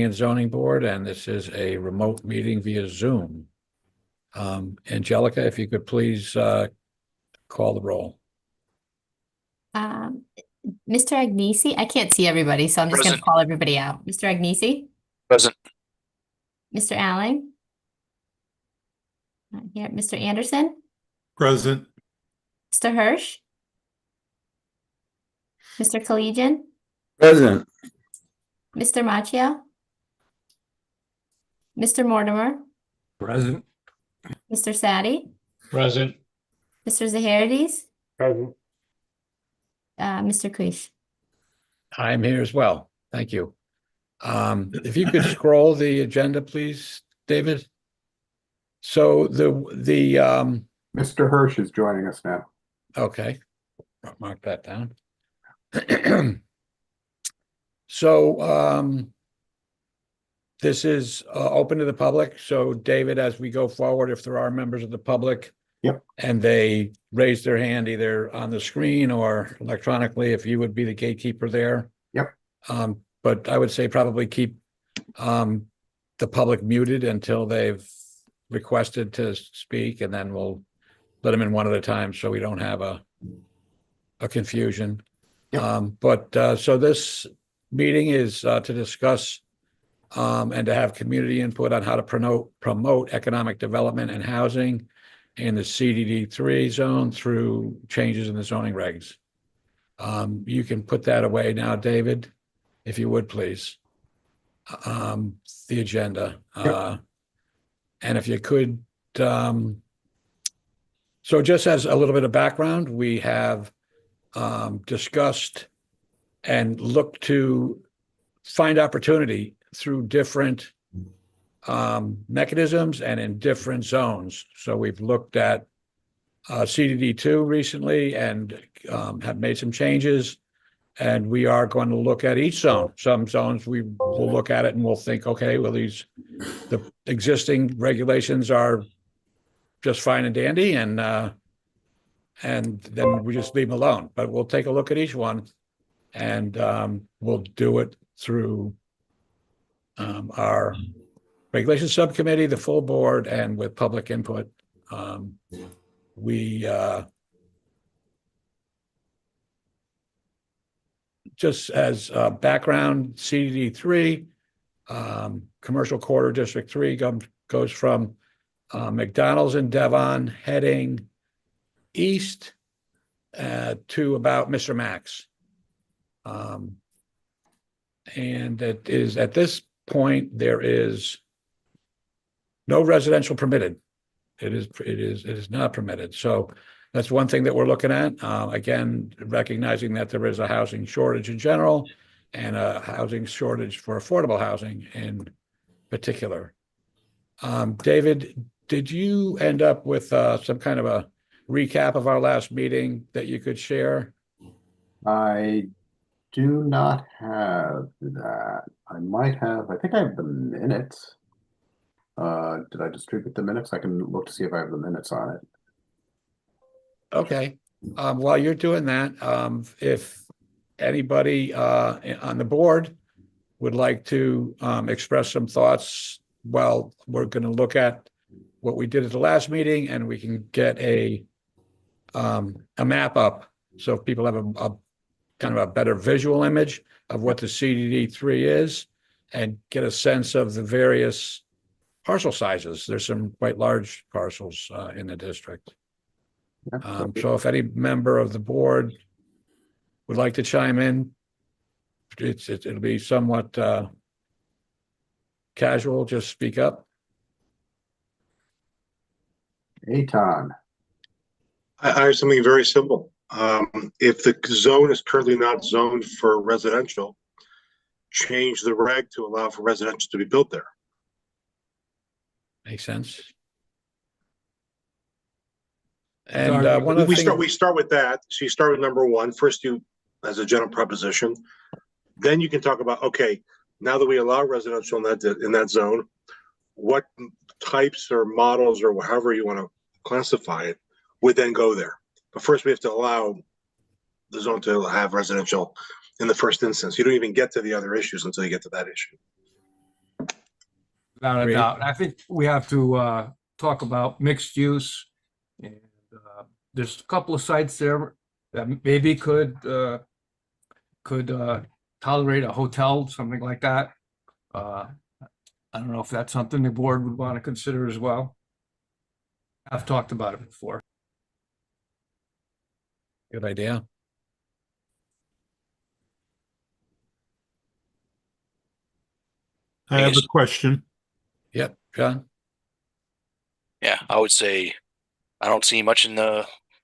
and Zoning Board, and this is a remote meeting via Zoom. Angelica, if you could please call the roll. Um, Mr. Agnesi, I can't see everybody, so I'm just going to Present. call everybody out. Mr. Agnesi, Present. Mr. Allen, not here. Mr. Anderson, Present. Mr. Hirsch, Mr. Collegian, Present. Mr. Macchio, Mr. Mortimer, Present. Mr. Sadi, Present. Mr. Zaharides, Present. Mr. Kuish. I'm here as well. Thank you. If you could scroll the agenda, please, David. So Mr. Hirsch is joining us now. okay, mark that down. So this is open to the public. So David, as we go forward, if there are members of the public, Yep. and they raise their hand either on the screen or electronically, if you would be the gatekeeper there. Yep. But I would say probably keep the public muted until they've requested to speak, and then we'll let them in one at a time so we don't have a confusion. Yep. So this meeting is to discuss and to have community input on how to promote economic development and housing in the CDD3 zone through changes in the zoning regs. You can put that away now, David, if you would, please. The agenda. Yep. And if you could, so just as a little bit of background, we have discussed and looked to find opportunity through different mechanisms and in different zones. So we've looked at CDD2 recently and have made some changes. And we are going to look at each zone. Some zones we will look at it and we'll think, okay, well, the existing regulations are just fine and dandy, and then we just leave them alone. But we'll take a look at each one, and we'll do it through our regulation subcommittee, the full board, and with public input. We just as background, CDD3, Commercial Corridor District 3 goes from McDonald's in Devon heading east to about Mr. Max. And it is at this point, there is no residential permitted. It is not permitted. So that's one thing that we're looking at. Again, recognizing that there is a housing shortage in general and a housing shortage for affordable housing in particular. David, did you end up with some kind of a recap of our last meeting that you could share? I do not have that. I might have, I think I have the minutes. Did I distribute the minutes? I can look to see if I have the minutes on it. Okay. While you're doing that, if anybody on the board would like to express some thoughts, well, we're going to look at what we did at the last meeting, and we can get a map up so if people have a kind of a better visual image of what the CDD3 is and get a sense of the various parcel sizes. There's some quite large parcels in the district. So if any member of the board would like to chime in, it'll be somewhat casual. Just speak up. Aton. I have something very simple. If the zone is currently not zoned for residential, change the reg to allow for residential to be built there. Makes sense. And one of the we start with that. So you start with number one. First, you as a general proposition. Then you can talk about, okay, now that we allow residential in that zone, what types or models or however you want to classify it would then go there. But first, we have to allow the zone to have residential in the first instance. You don't even get to the other issues until you get to that issue. Without a Agreed. doubt. I think we have to talk about mixed use. And there's a couple of sites there that maybe could tolerate a hotel, something like that. I don't know if that's something the board would want to consider as well. I've talked about it before. Good idea. I have a question. Yep, John? Yeah, I would say I don't see much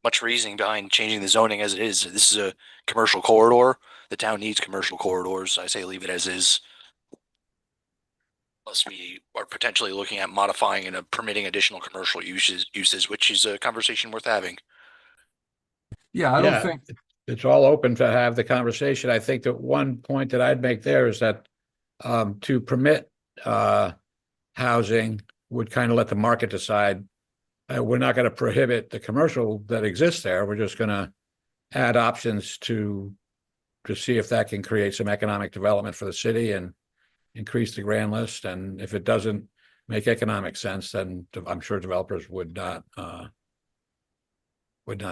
much reasoning behind changing the zoning as it is. This is a commercial corridor. The town needs commercial corridors. I say leave it as is. Unless we are potentially looking at modifying and permitting additional commercial uses, which is a conversation worth having. Yeah, I Yeah. don't think, It's all open to have the conversation. I think that one point that I'd make there is that to permit housing would kind of let the market decide. We're not going to prohibit the commercial that exists there. We're just going to add options to see if that can create some economic development for the city and increase the grand list. And if it doesn't make economic sense, then I'm sure developers would not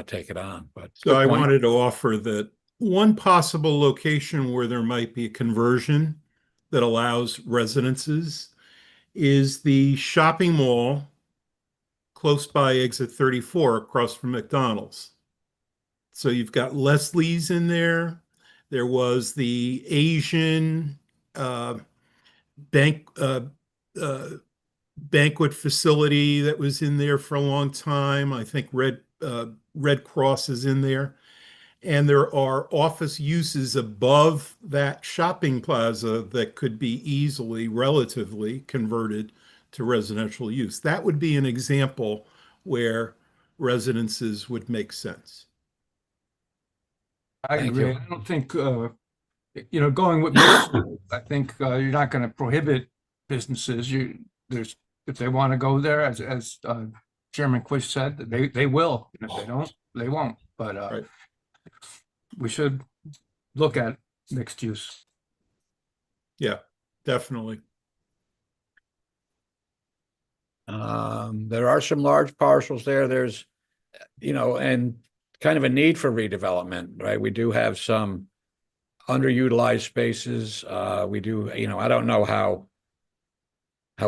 take it on. But So I good point. wanted to offer that one possible location where there might be a conversion that allows residences is the shopping mall close by exit 34 across from McDonald's. So you've got Leslie's in there. There was the Asian banquet facility that was in there for a long time. I think Red Cross is in there. And there are office uses above that shopping plaza that could be easily, relatively converted to residential use. That would be an example where residences would make sense. I Thank agree. you. I don't think, going with mixed, I think you're not going to prohibit businesses. If they want to go there, as Chairman Quish said, they will. And if they don't, they won't. But Right. we should look at mixed use. Yeah, definitely. There are some large parcels there. There's, and kind of a need for redevelopment, right? We do have some underutilized spaces. We do, I don't know how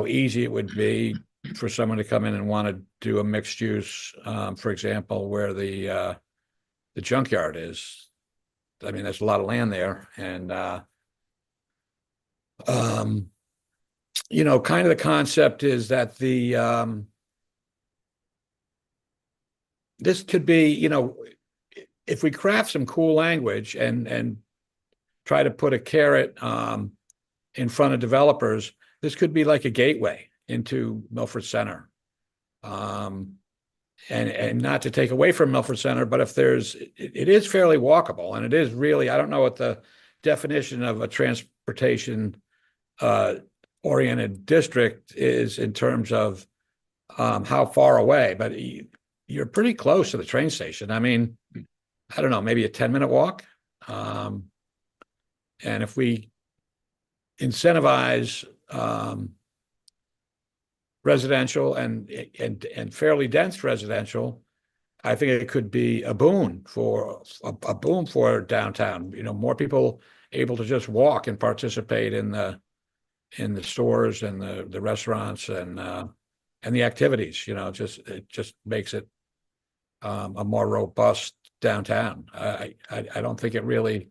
easy it would be for someone to come in and want to do a mixed use, for example, where the junkyard is. I mean, there's a lot of land there, and kind of the concept is that this could be, if we craft some cool language and try to put a carrot in front of developers, this could be like a gateway into Milford Center. And not to take away from Milford Center, but if it is fairly walkable, and it is really, I don't know what the definition of a transportation oriented district is in terms of how far away, but you're pretty close to the train station. I mean, I don't know, maybe a 10-minute walk. And if we incentivize residential and fairly dense residential, I think it could be a boon for downtown. More people able to just walk and participate in the stores and the restaurants and the activities. It just makes it a more robust downtown. I don't think it really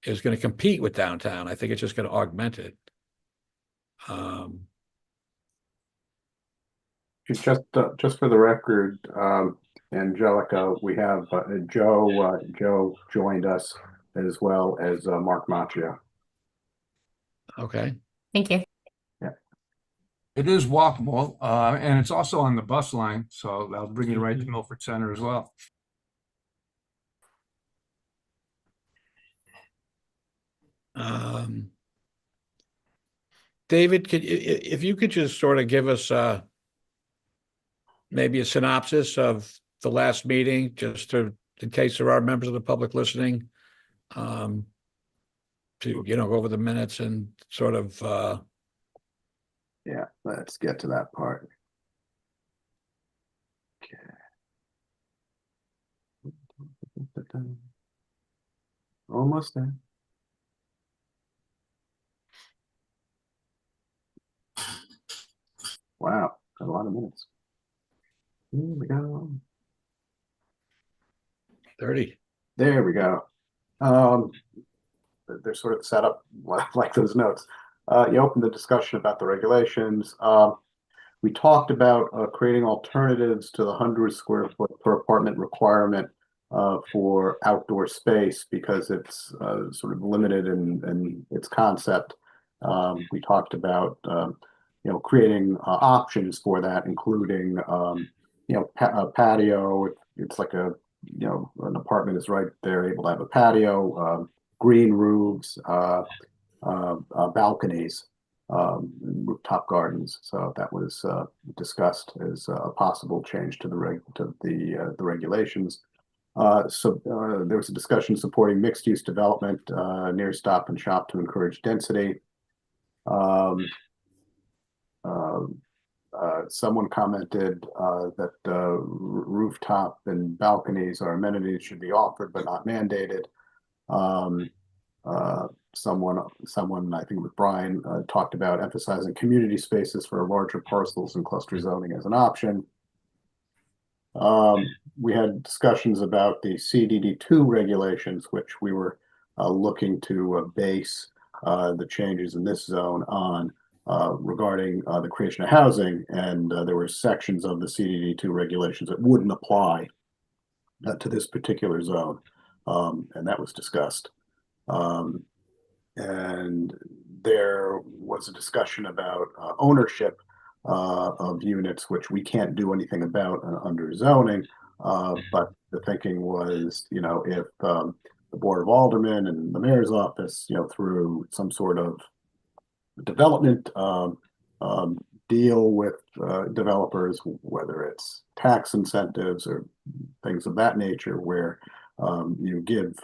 is going to compete with downtown. I think it's just going to augment it. Just for the record, Angelica, we have Joe. Joe joined us as well as Mark Macchio. Okay. Thank you. It is walkable, and it's also on the bus line, so that'll bring you right to Milford Center as well. David, if you could just sort of give us maybe a synopsis of the last meeting, just in case there are members of the public listening, to go over the minutes and sort of Yeah, let's get to that part. Okay. Almost there. Wow, got a lot of minutes. Here we go. 30. There we go. They're sort of set up like those notes. You opened the discussion about the regulations. We talked about creating alternatives to the 100 square foot per apartment requirement for outdoor space because it's sort of limited in its concept. We talked about creating options for that, including a patio. It's like an apartment is right there, able to have a patio, green roofs, balconies, rooftop gardens. So that was discussed as a possible change to the regulations. So there was a discussion supporting mixed-use development near Stop and Shop to encourage density. Someone commented that rooftop and balconies or amenities should be offered but not mandated. Someone, I think it was Brian, talked about emphasizing community spaces for larger parcels and cluster zoning as an option. We had discussions about the CDD2 regulations, which we were looking to base the changes in this zone on regarding the creation of housing. And there were sections of the CDD2 regulations that wouldn't apply to this particular zone. And that was discussed. And there was a discussion about ownership of units, which we can't do anything about under zoning. But the thinking was, if the Board of Aldermen and the mayor's office, through some sort of development deal with developers, whether it's tax incentives or things of that nature, where you give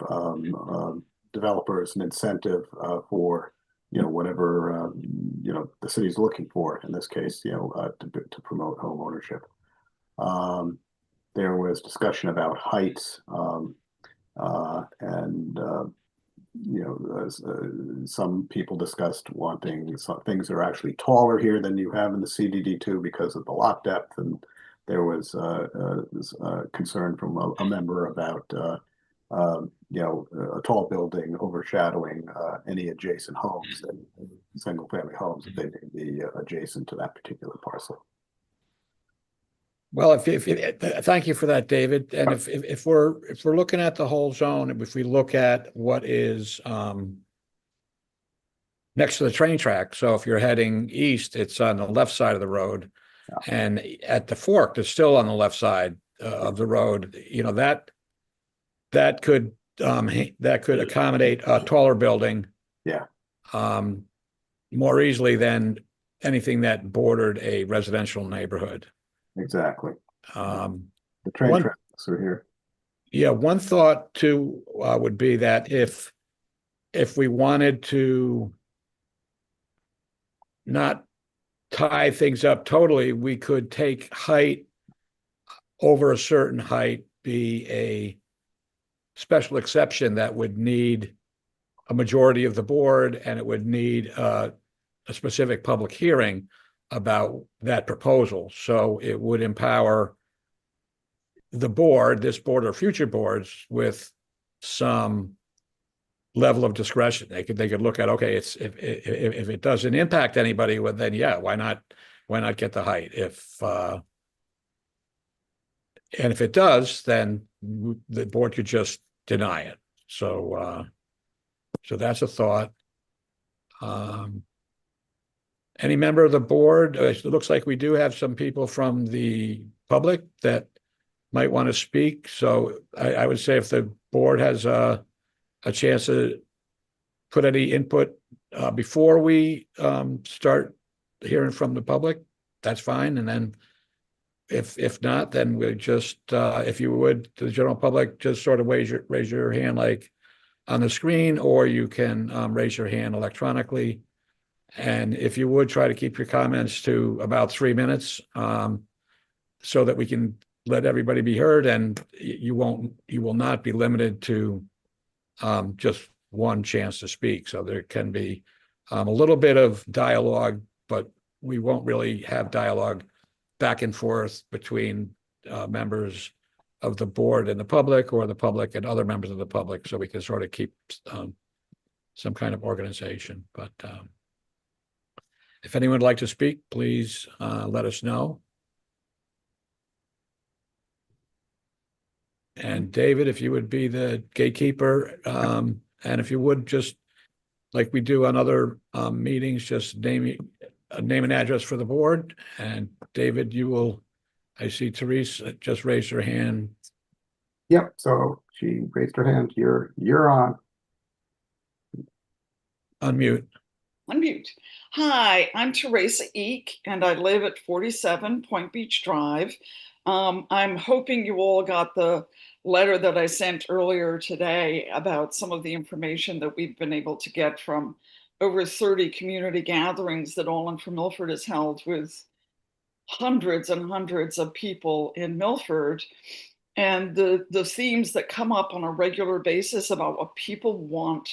developers an incentive for whatever the city's looking for. In this case, to promote home ownership. There was discussion about heights and some people discussed wanting some things that are actually taller here than you have in the CDD2 because of the lot depth, and there was concern from a member about a tall building overshadowing any adjacent homes and single family homes if they may be adjacent to that particular parcel. Well, thank you for that, David. And if we're looking at the whole zone, if we look at what is next to the train track, so if you're heading east, it's on the left side of the road, and at the fork, it's still on the left side of the road. That could accommodate a taller building, more easily than anything that bordered a residential neighborhood. Exactly. The train tracks are here. Yeah, one thought too would be that if we wanted to not tie things up totally, we could take height over a certain height be a special exception that would need a majority of the board, and it would need a specific public hearing about that proposal. So it would empower the board, this board or future boards, with some level of discretion. They could look at, okay, if it doesn't impact anybody, well, then why not get the height? And if it does, then the board could just deny it. So that's a thought. Any member of the board, it looks like we do have some people from the public that might want to speak. So I would say if the board has a chance to put any input before we start hearing from the public, that's fine. And then if not, then we just, if you would, to the general public, just sort of raise your hand like on the screen, or you can raise your hand electronically. And if you would try to keep your comments to about 3 minutes, so that we can let everybody be heard, and you will not be limited to just one chance to speak. So there can be a little bit of dialogue, but we won't really have dialogue back and forth between members of the board and the public, or the public and other members of the public, so we can sort of keep some kind of organization. But if anyone would like to speak, please let us know. And David, if you would be the gatekeeper, and if you would, just like we do on other meetings, just name and address for the board. And David, you will, I see Therese just raised her hand. Yep, so she raised her hand. You're on. Unmute. Unmute. Hi, I'm Teresa Eek, and I live at 47 Point Beach Drive. I'm hoping you all got the letter that I sent earlier today about some of the information that we've been able to get from over 30 community gatherings that All In for Milford has held with hundreds and hundreds of people in Milford. And the themes that come up on a regular basis about what people want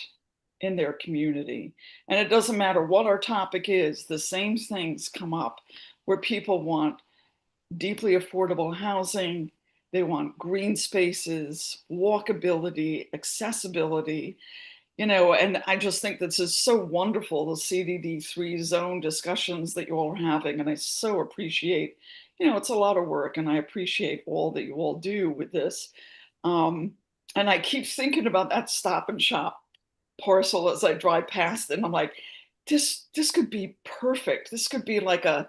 in their community. And it doesn't matter what our topic is, the same things come up where people want deeply affordable housing, they want green spaces, walkability, accessibility, and I just think this is so wonderful, the CDD3 zone discussions that you all are having. And I so appreciate, it's a lot of work, and I appreciate all that you all do with this. And I keep thinking about that Stop and Shop parcel as I drive past it, and I'm like, this could be perfect. This could be like a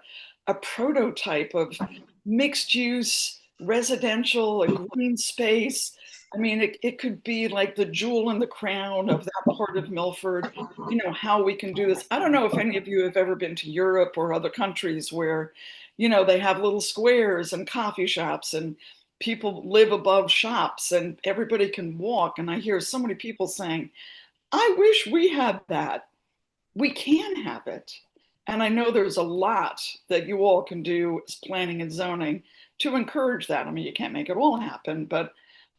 prototype of mixed use residential, a green space. I mean, it could be like the jewel in the crown of that part of Milford, how we can do this. I don't know if any of you have ever been to Europe or other countries where, they have little squares and coffee shops, and people live above shops and everybody can walk. And I hear so many people saying, I wish we had that. We can have it. And I know there's a lot that you all can do as planning and zoning to encourage that. I mean, you can't make it all happen, but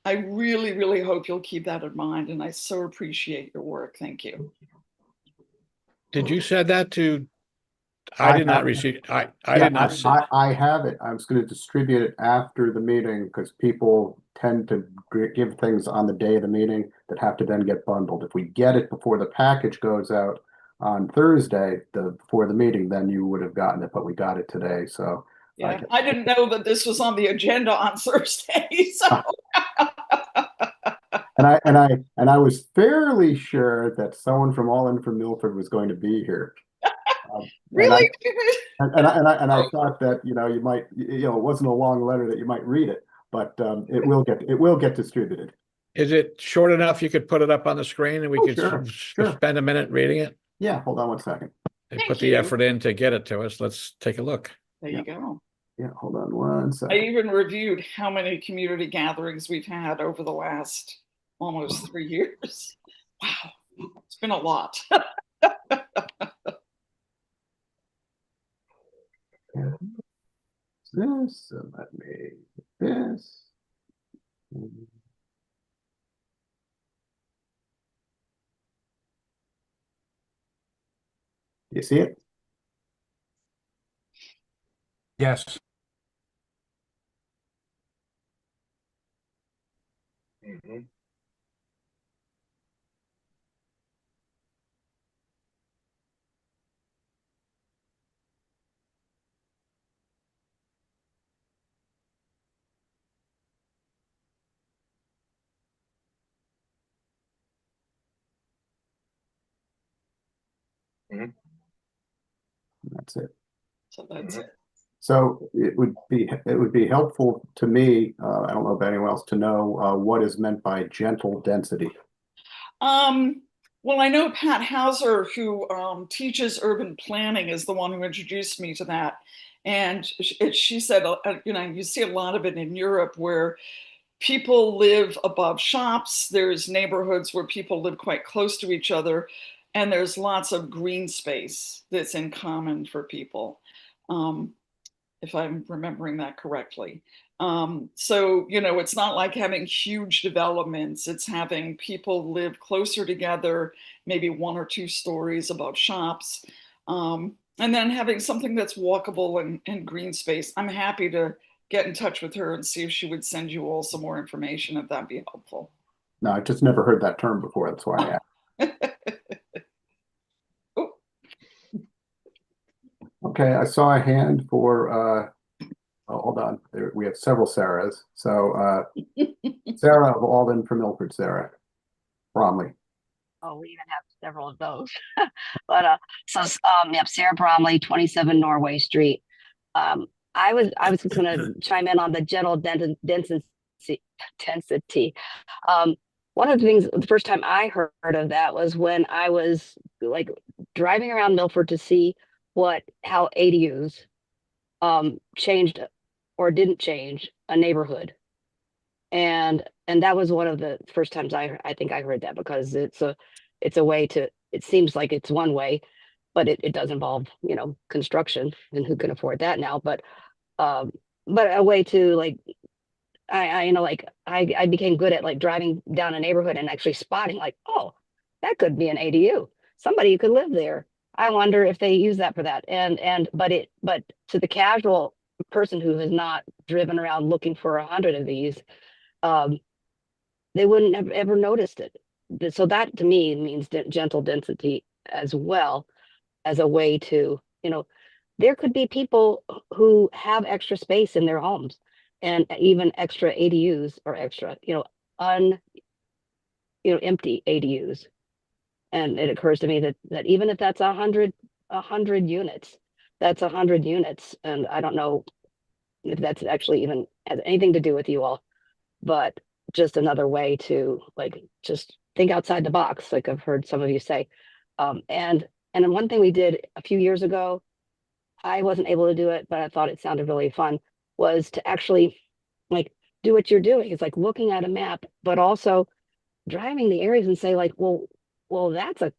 I really, really hope you'll keep that in mind. And I so appreciate your work. Thank you. Did you send that to? I did not receive. I did not see. I have it. I was going to distribute it after the meeting because people tend to give things on the day of the meeting that have to then get bundled. If we get it before the package goes out on Thursday, before the meeting, then you would have gotten it, but we got it today. So yeah, I didn't know that this was on the agenda on Thursday. So and I was fairly sure that someone from All In for Milford was going to be here. Really? And I thought that you might it wasn't a long letter that you might read it, but it will get distributed. Is it short enough you could put it up on the screen and we could sure. spend a minute reading it? Yeah, hold on one second. They Thank put the you. effort in to get it to us. Let's take a look. There you go. Yeah, hold on one I second. even reviewed how many community gatherings we've had over the last almost 3 years. Wow, it's been a lot. This, and let me this. You see it? Yes. Mhm. That's it. So that's it. So it would be helpful to me. I don't know about anyone else to know what is meant by gentle density. Well, I know Pat Hauser, who teaches urban planning, is the one who introduced me to that. And she said, you see a lot of it in Europe where people live above shops. There's neighborhoods where people live quite close to each other. and there's lots of green space that's in common for people, if I'm remembering that correctly. So, you know, it's not like having huge developments. It's having people live closer together, maybe 1 or 2 stories above shops, and then having something that's walkable and green space. I'm happy to get in touch with her and see if she would send you all some more information, if that'd be helpful. No, I just never heard that term before. That's why I asked. Oh, Okay, I saw a hand for, oh, hold on. We have several Sarahs. So Sarah of Alden for Milford, Sarah Bromley. Oh, we even have several of those. But yep, Sarah Bromley, 27 Norway Street. I was going to chime in on the general density. One of the things, the first time I heard of that was when I was like driving around Milford to see how ADUs changed or didn't change a neighborhood. And that was one of the first times I think I heard that, because it's a way to, it seems like it's one way, but it does involve, you know, construction, and who can afford that now, but a way to, like, I you know, like I became good at like driving down a neighborhood and actually spotting like, oh, that could be an ADU. Somebody could live there. I wonder if they use that for that. But to the casual person who has not driven around looking for 100 of these, they wouldn't have ever noticed it. So that to me means gentle density as well, as a way to, you know, there could be people who have extra space in their homes, and even extra ADUs, or extra, you know, empty ADUs. And it occurs to me that even if that's 100 units, that's 100 units. And I don't know if that's actually even has anything to do with you all, but just another way to, like, just think outside the box, like I've heard some of you say. And then one thing we did a few years ago, I wasn't able to do it, but I thought it sounded really fun, was to actually like do what you're doing. It's like looking at a map, but also driving the areas and say like, well, that's a,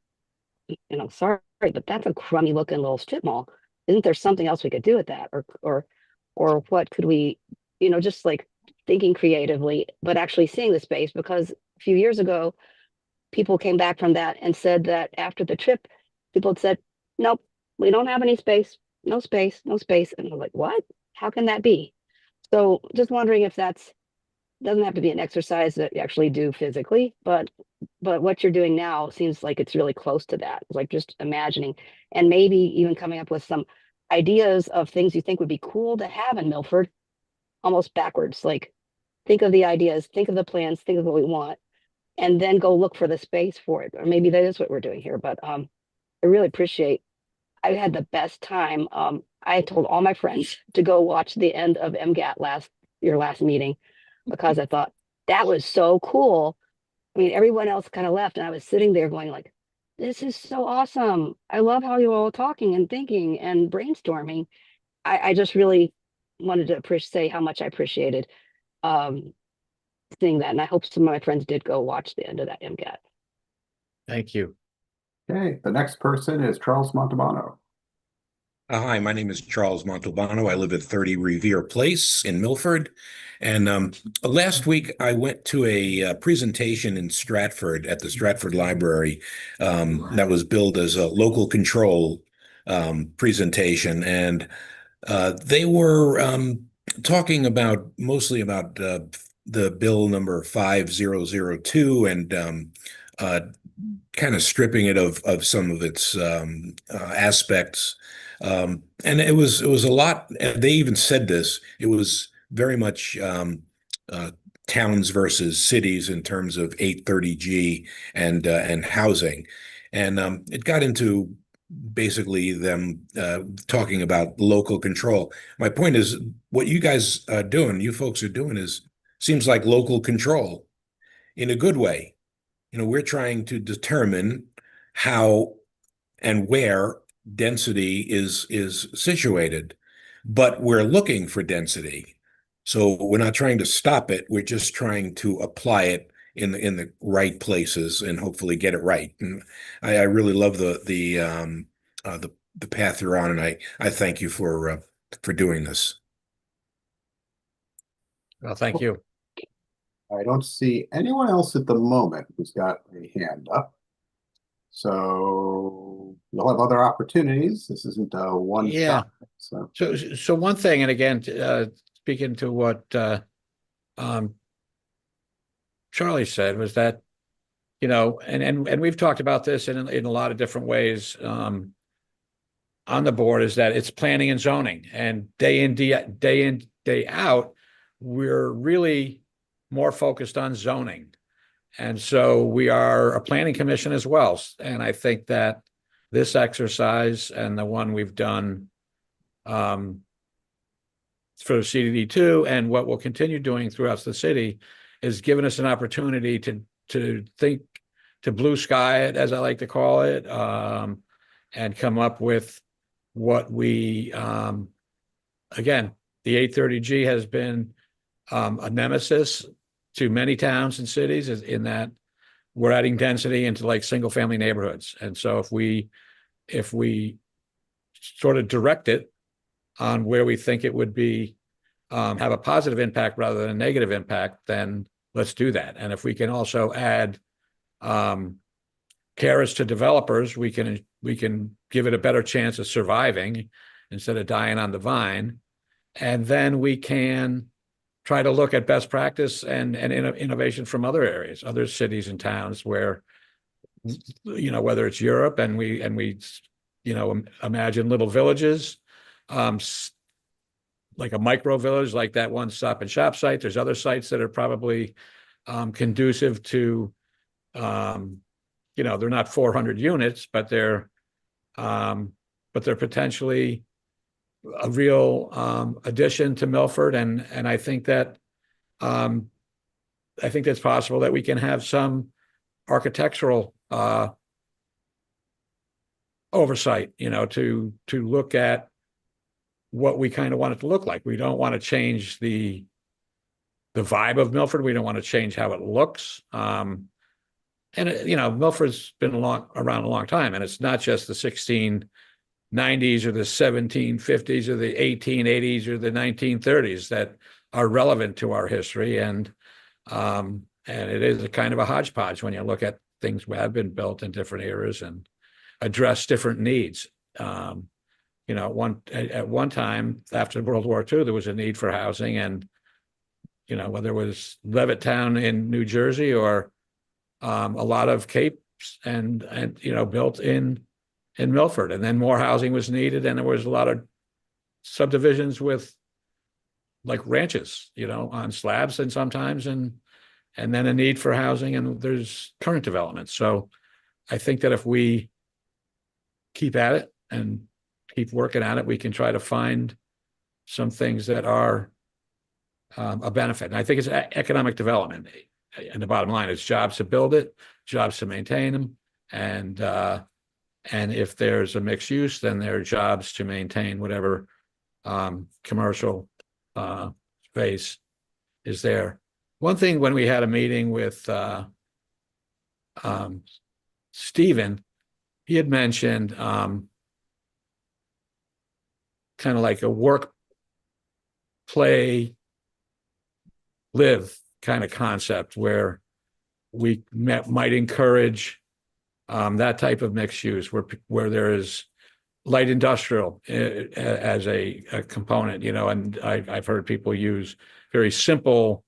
you know, sorry, but that's a crummy looking little strip mall. Isn't there something else we could do with that? Or what could we, you know, just like thinking creatively, but actually seeing the space. Because a few years ago, people came back from that and said that after the trip, people had said, nope, we don't have any space, no space, no space. And I'm like, what? How can that be? So just wondering if doesn't have to be an exercise that you actually do physically, but what you're doing now seems like it's really close to that. Like just imagining, and maybe even coming up with some ideas of things you think would be cool to have in Milford, almost backwards. Like think of the ideas, think of the plans, think of what we want, and then go look for the space for it. Or maybe that is what we're doing here. But I really appreciate, I had the best time. I told all my friends to go watch the end of MGAT your last meeting, because I thought that was so cool. I mean, everyone else kind of left, and I was sitting there going like, this is so awesome. I love how you're all talking and thinking and brainstorming. I just really wanted to say how much I appreciated seeing that. And I hope some of my friends did go watch the end of that MGAT. Thank you. Okay, the next person is Charles Montalbano. Hi, my name is Charles Montalbano. I live at 30 Revere Place in Milford. And last week I went to a presentation in Stratford at the Stratford Library that was billed as a local control presentation. And they were talking mostly about the bill number 5002 and kind of stripping it of some of its aspects. And it was a lot. They even said this. It was very much towns versus cities in terms of 830G and housing, and it got into basically them talking about local control. My point is, what you guys are doing, you folks are doing, seems like local control in a good way. You know, we're trying to determine how and where density is situated, but we're looking for density. So we're not trying to stop it. We're just trying to apply it in the right places and hopefully get it right. And I really love the path you're on, and I thank you for doing this. Well, thank you. I don't see anyone else at the moment who's got a hand up. So you'll have other opportunities. This isn't a one Yeah. shot. So So one thing, and again, speaking to what Charlie said, was that, and we've talked about this in a lot of different ways on the board, is that it's planning and zoning, and day in, day out, we're really more focused on zoning. And so we are a planning commission as well. And I think that this exercise and the one we've done for CDD2 and what we'll continue doing throughout the city is giving us an opportunity to think, to blue sky it, as I like to call it, and come up with what we, again, the 830G has been a nemesis to many towns and cities, in that we're adding density into like single family neighborhoods. And so if we sort of direct it on where we think it would be, have a positive impact rather than a negative impact, then let's do that. And if we can also add carrots to developers, we can give it a better chance of surviving instead of dying on the vine. And then we can try to look at best practice and innovation from other areas, other cities and towns where, whether it's Europe and we imagine little villages, like a micro village, like that one Stop and Shop site. There's other sites that are probably conducive to, they're not 400 units, but they're potentially a real addition to Milford, and I think that it's possible that we can have some architectural oversight, to look at what we kind of want it to look like. We don't want to change the vibe of Milford. We don't want to change how it looks. And Milford's been around a long time, and it's not just the 1690s or the 1750s or the 1880s or the 1930s that are relevant to our history. And it is a kind of a hodgepodge when you look at things that have been built in different eras and address different needs. At one time after World War II, there was a need for housing, and whether it was Levittown in New Jersey or a lot of capes and built in Milford, and then more housing was needed, and there was a lot of subdivisions with like ranches, on slabs and sometimes, and then a need for housing, and there's current development. So I think that if we keep at it and keep working at it, we can try to find some things that are a benefit. And I think it's economic development. And the bottom line is jobs to build it, jobs to maintain them, and if there's a mixed use, then there are jobs to maintain whatever commercial space is there. One thing, when we had a meeting with Stephen, he had mentioned kind of like a work, play, live kind of concept where we might encourage that type of mixed use where there is light industrial as a component, and I've heard people use very simple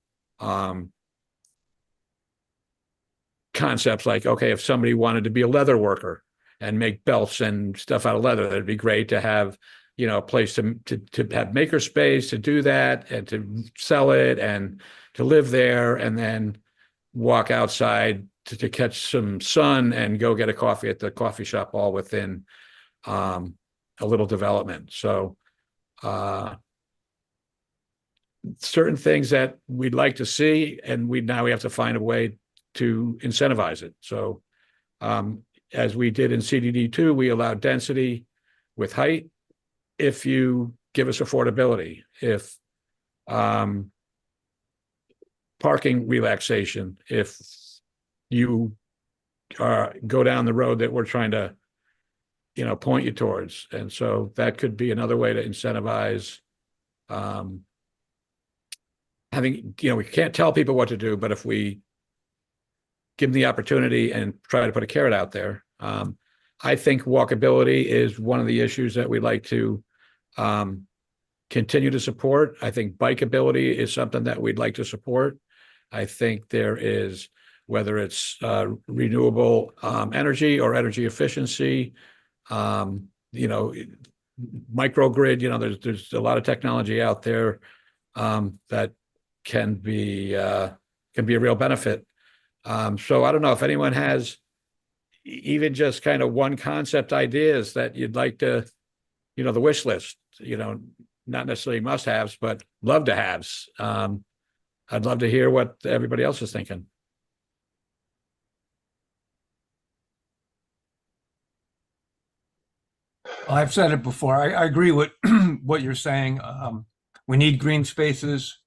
concepts like, okay, if somebody wanted to be a leather worker and make belts and stuff out of leather, that'd be great to have, a place to have maker space to do that and to sell it and to live there, and then walk outside to catch some sun and go get a coffee at the coffee shop, all within a little development. So certain things that we'd like to see, and now we have to find a way to incentivize it. So as we did in CDD2, we allowed density with height if you give us affordability. If parking relaxation if you go down the road that we're trying to, point you towards. And so that could be another way to incentivize having, we can't tell people what to do, but if we give them the opportunity and try to put a carrot out there. I think walkability is one of the issues that we'd like to continue to support. I think bikeability is something that we'd like to support. I think there is, whether it's renewable energy or energy efficiency, microgrid, there's a lot of technology out there that can be a real benefit. So I don't know if anyone has even just kind of one concept ideas that you'd like to, the wish list, not necessarily must-haves, but love-to-haves. I'd love to hear what everybody else is thinking. I've said it before. I agree with what you're saying. We need green spaces.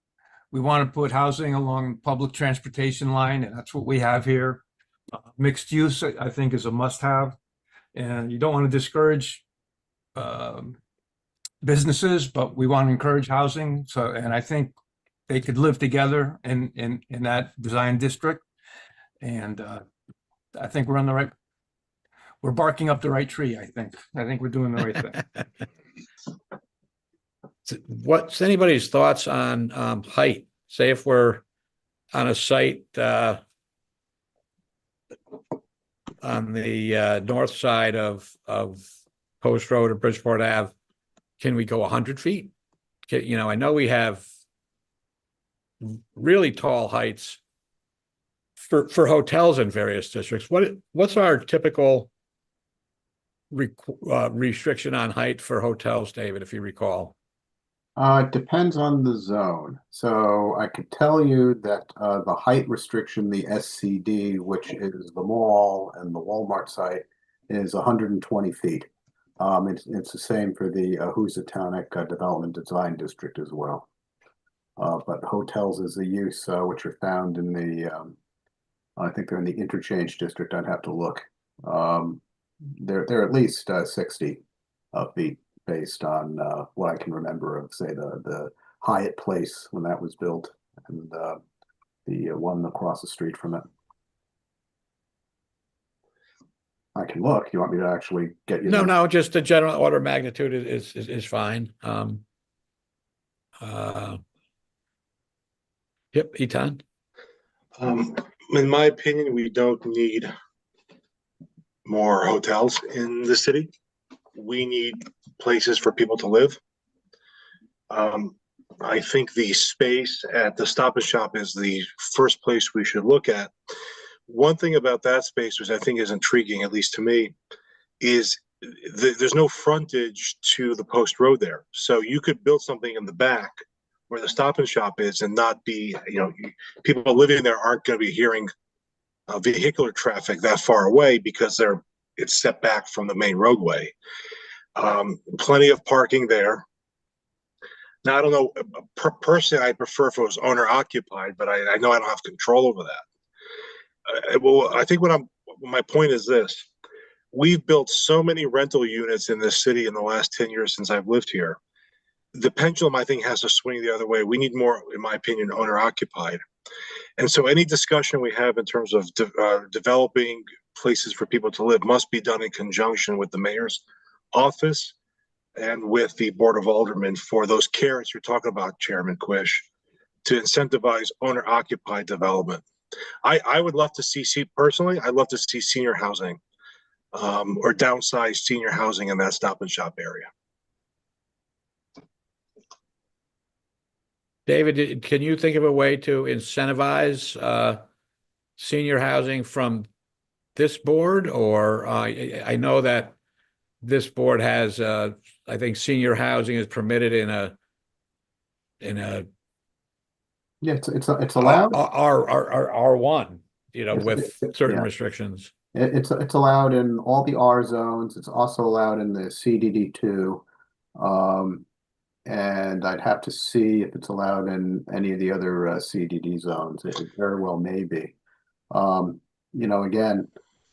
We want to put housing along public transportation line, and that's what we have here. Mixed use, I think, is a must-have, and you don't want to discourage businesses, but we want to encourage housing. So, and I think they could live together in that design district, and I think we're barking up the right tree. I think we're doing the right thing. What's anybody's thoughts on height? Say if we're on a site on the north side of Post Road or Bridgeport Ave, can we go 100 feet? I know we have really tall heights for hotels in various districts. What's our typical restriction on height for hotels, David, if you recall? It depends on the zone. So I could tell you that the height restriction, the SCD, which is the mall and the Walmart site, is 120 feet. It's the same for the Housatonic Development Design District as well. But hotels is a use which are found in the, I think they're in the interchange district. I'd have to look. They're at least 60 feet based on what I can remember of, say, the Hyatt Place when that was built, and the one across the street from it. I can look. You want me to actually get you? No, just the general order of magnitude is fine. Yep, Etan. In my opinion, we don't need more hotels in the city. We need places for people to live. I think the space at the Stop and Shop is the first place we should look at. One thing about that space, which I think is intriguing, at least to me, is there's no frontage to the Post Road there. So you could build something in the back where the Stop and Shop is and not be, people living there aren't going to be hearing vehicular traffic that far away because it's set back from the main roadway. Plenty of parking there. Now, I don't know, personally, I prefer if it was owner occupied, but I know I don't have control over that. Well, I think my point is this. We've built so many rental units in this city in the last 10 years since I've lived here. The pendulum, I think, has to swing the other way. We need more, in my opinion, owner occupied. And so any discussion we have in terms of developing places for people to live must be done in conjunction with the mayor's office and with the Board of Aldermen for those carrots you're talking about, Chairman Quish, to incentivize owner-occupied development. I would love to see, personally, I'd love to see senior housing or downsized senior housing in that Stop and Shop area. David, can you think of a way to incentivize senior housing from this board? Or I know that this board has, I think senior housing is permitted in a yeah, it's allowed. R1, with certain restrictions. It's allowed in all the R zones. It's also allowed in the CDD2, and and I'd have to see if it's allowed in any of the other CDD zones. It very well may be. You know, again,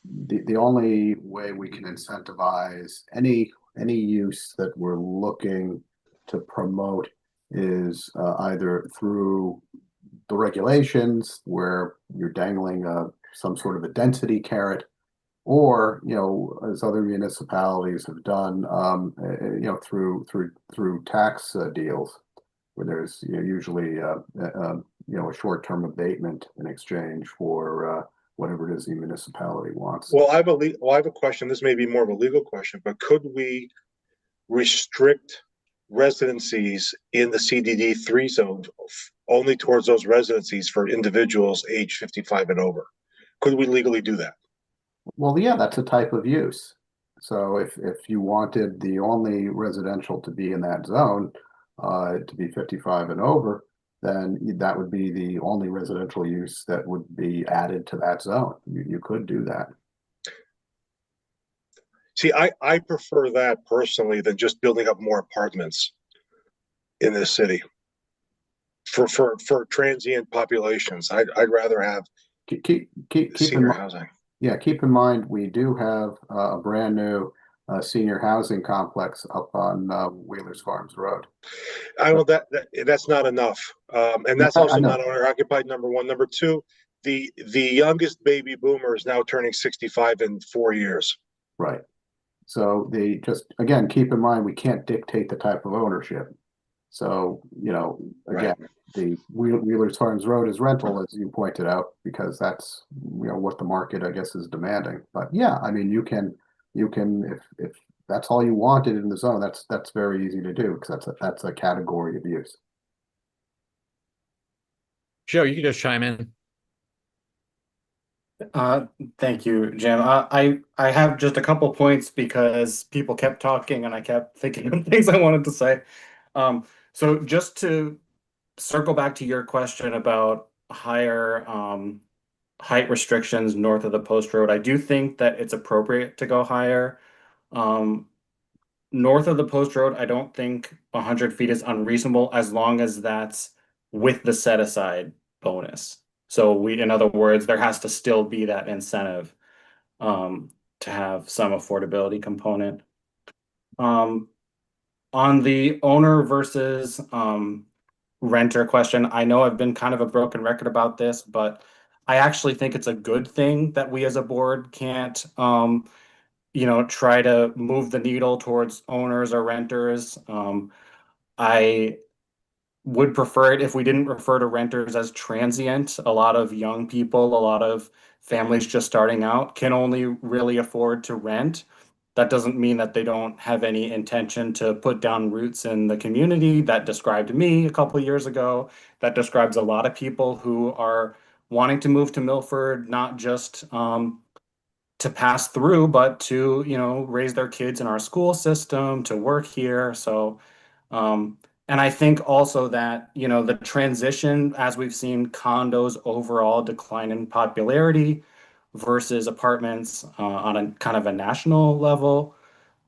the only way we can incentivize any use that we're looking to promote is either through the regulations where you're dangling some sort of a density carrot, or, you know, as other municipalities have done, you know, through tax deals where there's, you know, usually you know, a short-term abatement in exchange for whatever it is the municipality wants. Well, I have a question. This may be more of a legal question, but could we restrict residencies in the CDD3 zone only towards those residencies for individuals age 55 and over? Could we legally do that? Well, yeah, that's a type of use. So if you wanted the only residential to be in that zone, to be 55 and over, then that would be the only residential use that would be added to that zone. You could do that. See, I prefer that personally than just building up more apartments in this city for transient populations. I'd rather have Keep in senior mind, housing. yeah, keep in mind, we do have a brand new senior housing complex up on Wheeler's Farms Road. I know that's not enough, and that's I also know. not owner occupied. Number one. Number two, the youngest baby boomer is now turning 65 in 4 years. Right. So they just, again, keep in mind, we can't dictate the type of ownership. So, you know, again, the Wheeler's Farms Road is rental, as you pointed out, because that's, you know, what the market, I guess, is demanding. But yeah, I mean, you can, if that's all you wanted in the zone, that's very easy to do, because that's a category of use. Joe, you can just chime in. Thank you, Jim. I have just a couple points because people kept talking and I kept thinking of things I wanted to say. So just to circle back to your question about higher height restrictions north of the post road, I do think that it's appropriate to go higher. North of the post road, I don't think 100 feet is unreasonable as long as that's with the set aside bonus. So in other words, there has to still be that incentive to have some affordability component. On the owner versus renter question, I know I've been kind of a broken record about this, but I actually think it's a good thing that we as a board can't, you know, try to move the needle towards owners or renters. I would prefer it if we didn't refer to renters as transient. A lot of young people, a lot of families just starting out can only really afford to rent. That doesn't mean that they don't have any intention to put down roots in the community. That described me a couple of years ago. That describes a lot of people who are wanting to move to Milford, not just to pass through, but to, you know, raise their kids in our school system, to work here. So, and I think also that, you know, the transition, as we've seen condos overall decline in popularity versus apartments on a kind of a national level,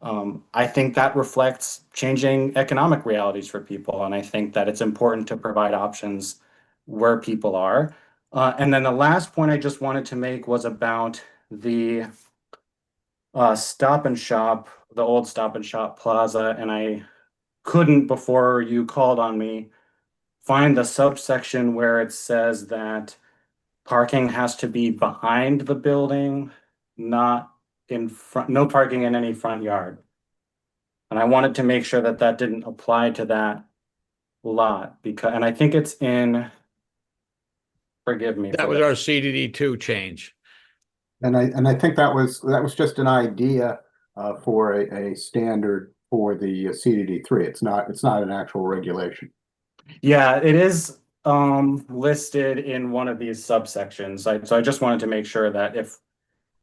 I think that reflects changing economic realities for people. And I think that it's important to provide options where people are. And then the last point I just wanted to make was about the Stop and Shop, the old Stop and Shop Plaza, and I couldn't, before you called on me, find the subsection where it says that parking has to be behind the building, not in front, no parking in any front yard. And I wanted to make sure that that didn't apply to that lot because, and I think it's in, forgive me. That was our CDD2 change. And I think that was just an idea for a standard for the CDD3. It's not an actual regulation. Yeah, it is listed in one of these subsections. So I just wanted to make sure that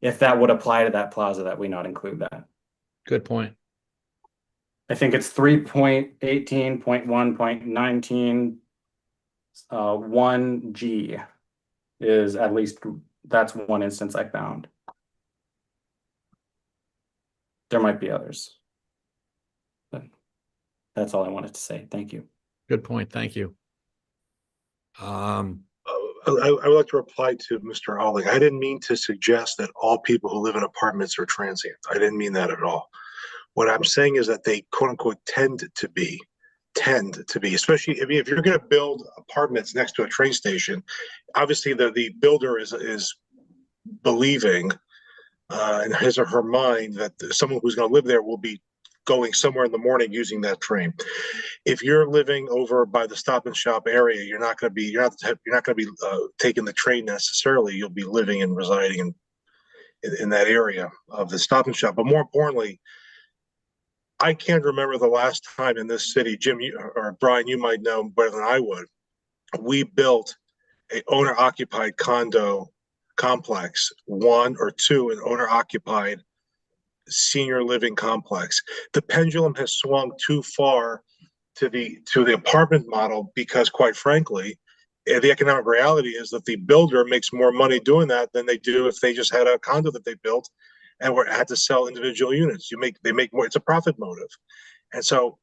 if that would apply to that plaza, that we not include that. Good point. I think it's 3.18.1.19 1G is at least, that's one instance I found. There might be others, but that's all I wanted to say. Thank you. Good point. Thank you. I would like to reply to Mr. Alling. I didn't mean to suggest that all people who live in apartments are transient. I didn't mean that at all. What I'm saying is that they quote unquote tend to be, especially, I mean, if you're going to build apartments next to a train station, obviously the builder is believing in his or her mind that someone who's going to live there will be going somewhere in the morning using that train. If you're living over by the Stop and Shop area, you're not going to be taking the train necessarily. You'll be living and residing in that area of the Stop and Shop. But more importantly, I can't remember the last time in this city, Jim or Brian, you might know better than I would. We built a owner-occupied condo complex, one or two, an owner-occupied senior living complex. The pendulum has swung too far to the apartment model because, quite frankly, the economic reality is that the builder makes more money doing that than they do if they just had a condo that they built and had to sell individual units. They make more. It's a profit motive, and so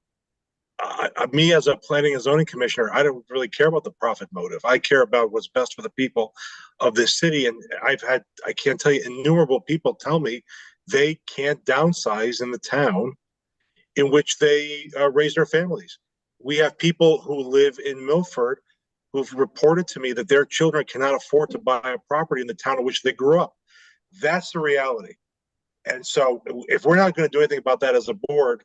me as a planning and zoning commissioner, I don't really care about the profit motive. I care about what's best for the people of this city, and I can't tell you, innumerable people tell me they can't downsize in the town in which they raise their families. We have people who live in Milford who've reported to me that their children cannot afford to buy a property in the town in which they grew up. That's the reality. And so if we're not going to do anything about that as a board,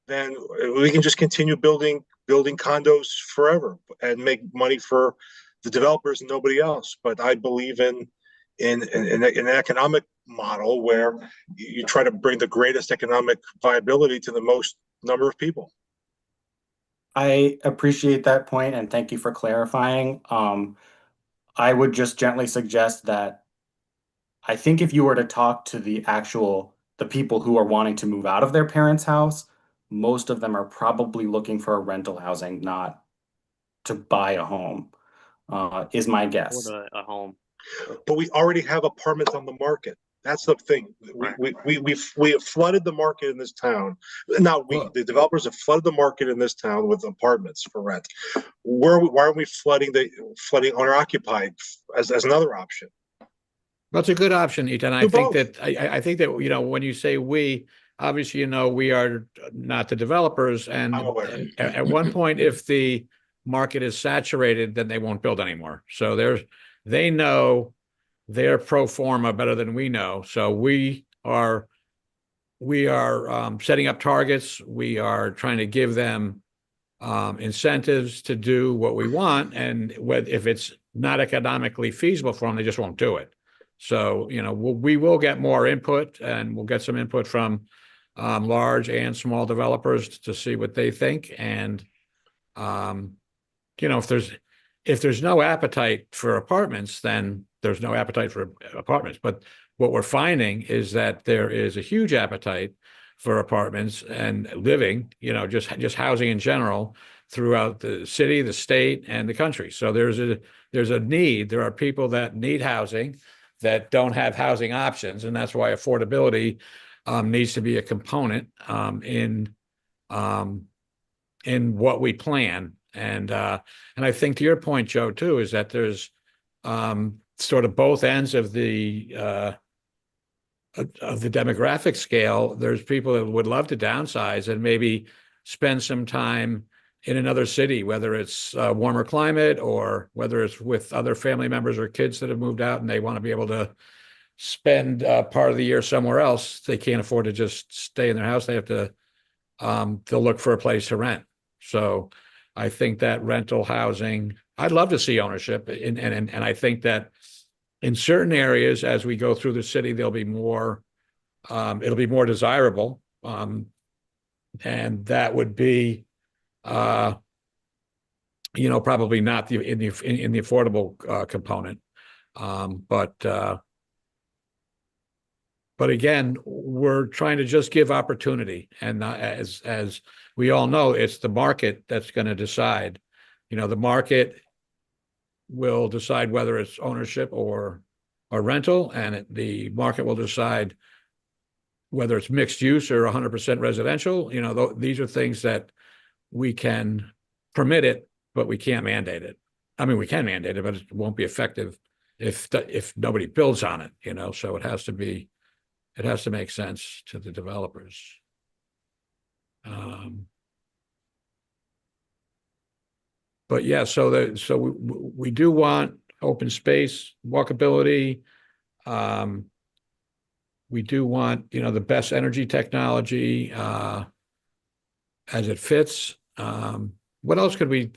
then we can just continue building condos forever and make money for the developers and nobody else. But I believe in an economic model where you try to bring the greatest economic viability to the most number of people. I appreciate that point and thank you for clarifying. I would just gently suggest that I think if you were to talk to the people who are wanting to move out of their parents' house, most of them are probably looking for a rental housing, not to buy a home, is my guess. Or a home. But we already have apartments on the market. That's the thing. We have flooded the market in this town. Not we, the developers have flooded the market in this town with apartments for rent. Why aren't we flooding owner occupied as another option? That's a good option, Ethan. I think that, you know, when you say we, obviously, you know, we are not the developers. And at one point, if the market is saturated, then they won't build anymore. So they know their pro forma better than we know. So we are setting up targets. We are trying to give them incentives to do what we want. And if it's not economically feasible for them, they just won't do it. So, you know, we will get more input, and we'll get some input from large and small developers to see what they think. And, you know, if there's no appetite for apartments, then there's no appetite for apartments. But what we're finding is that there is a huge appetite for apartments and living, you know, just housing in general throughout the city, the state, and the country. So there's a need. There are people that need housing that don't have housing options, and that's why affordability needs to be a component in what we plan. And I think to your point, Joe, too, is that there's sort of both ends of the demographic scale. There's people that would love to downsize and maybe spend some time in another city, whether it's a warmer climate or whether it's with other family members or kids that have moved out and they want to be able to spend part of the year somewhere else. They can't afford to just stay in their house. They have to they'll look for a place to rent. So I think that rental housing, I'd love to see ownership. And I think that in certain areas, as we go through the city, there'll be more, it'll be more desirable. And that would be, you know, probably not in the affordable component. But again, we're trying to just give opportunity. And as we all know, it's the market that's going to decide. You know, the market will decide whether it's ownership or rental, and the market will decide whether it's mixed use or 100% residential. You know, these are things that we can permit it, but we can't mandate it. I mean, we can mandate it, but it won't be effective if nobody builds on it, you know, so it has to make sense to the developers. But yeah, so we do want open space, walkability. We do want, you know, the best energy technology as it fits. What else could we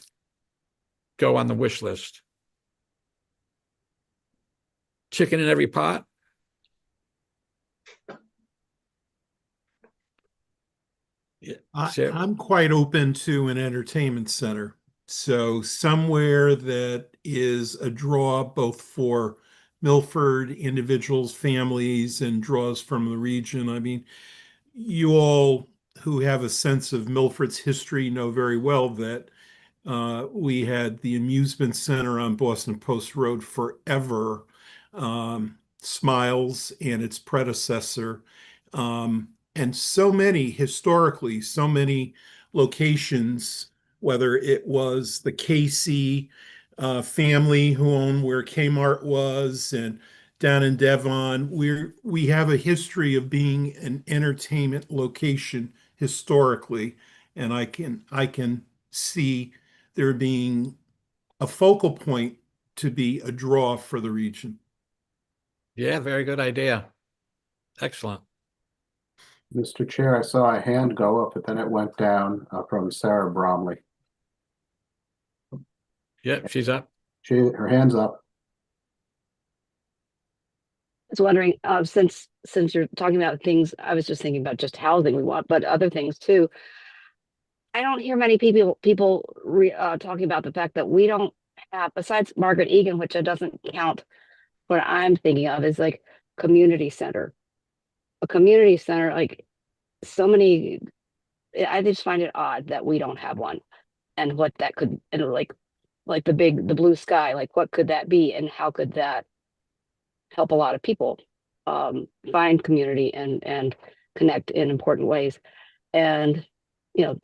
go on the wish list? Chicken in every pot? Yeah. I'm quite open to an entertainment center. So somewhere that is a draw both for Milford individuals, families, and draws from the region. I mean, you all who have a sense of Milford's history know very well that we had the amusement center on Boston Post Road forever, Smiles and its predecessor. And so many, historically, so many locations, whether it was the Casey family who owned where Kmart was, and down in Devon, we have a history of being an entertainment location historically, and I can see there being a focal point to be a draw for the region. Yeah, very good idea. Excellent. Mr. Chair, I saw a hand go up, but then it went down from Sarah Bromley. Yeah, she's up. Her hand's up. I was wondering, since you're talking about things, I was just thinking about just housing we want, but other things too. I don't hear many people talking about the fact that we don't have, besides Margaret Egan, which it doesn't count. What I'm thinking of is like community center. A community center, like so many. I just find it odd that we don't have one, and what that could, and like the blue sky, like what could that be, and how could that help a lot of people find community and connect in important ways. And you know,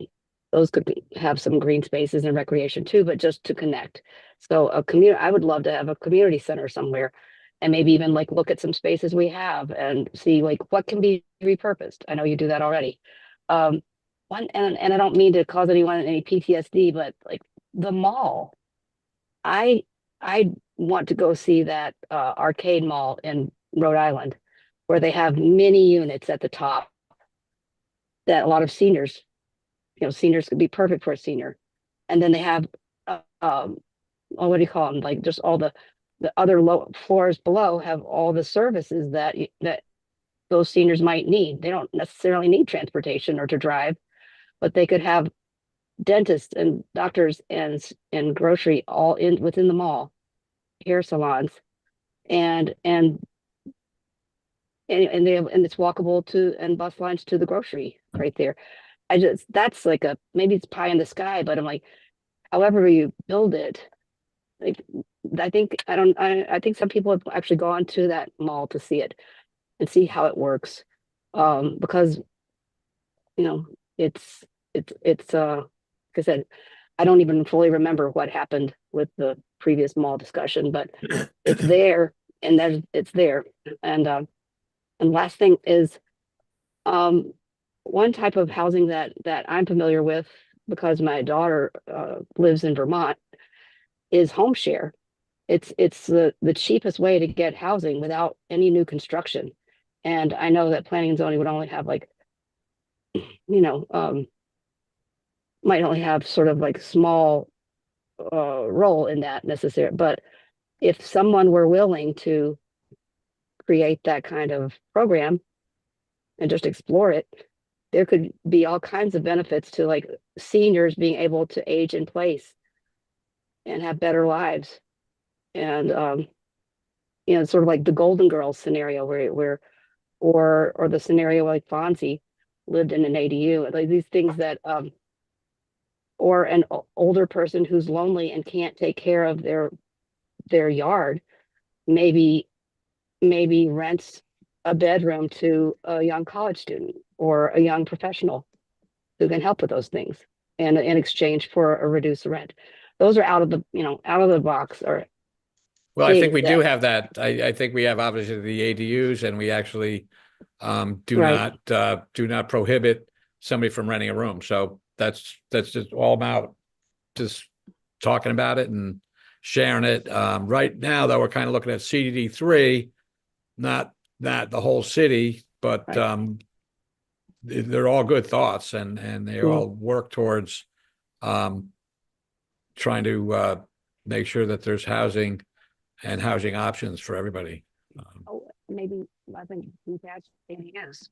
those could have some green spaces and recreation too, but just to connect. So a community, I would love to have a community center somewhere, and maybe even like look at some spaces we have and see like what can be repurposed. I know you do that already. And I don't mean to cause anyone any PTSD, but like the mall, I want to go see that arcade mall in Rhode Island, where they have many units at the top that a lot of seniors, you know, seniors could be perfect for a senior. And then they have, oh, what do you call them? Like just all the other low floors below have all the services that those seniors might need. They don't necessarily need transportation or to drive, but they could have dentists and doctors and grocery all within the mall, hair salons, and they have, and it's walkable to, and bus lines to the grocery right there. That's like maybe it's pie in the sky, but I'm like, however you build it, like I think some people have actually gone to that mall to see it and see how it works, because you know it's like I said, I don't even fully remember what happened with the previous mall discussion, but it's there, and it's there. And last thing is, one type of housing that I'm familiar with, because my daughter lives in Vermont, is home share. It's the cheapest way to get housing without any new construction. And I know that planning and zoning would only have like, you know, might only have sort of like small role in that necessary. But if someone were willing to create that kind of program and just explore it, there could be all kinds of benefits to like seniors being able to age in place and have better lives. And you know, sort of like the Golden Girls scenario where or the scenario like Fonzie lived in an ADU, like these things that or an older person who's lonely and can't take care of their yard, maybe rents a bedroom to a young college student or a young professional who can help with those things. in exchange for a reduced rent. Those are out of the, out of the box, or Well, I think we do Exactly. have that. I think we have obviously the ADUs, and we actually do Right. not prohibit somebody from renting a room. So that's just all about just talking about it and sharing it. Right now, though, we're kind of looking at CDD3, not the whole city, but Right. they're all good thoughts, and they Mm. all work towards trying to make sure that there's housing and housing options for everybody. Oh, maybe, I think detached ADUs.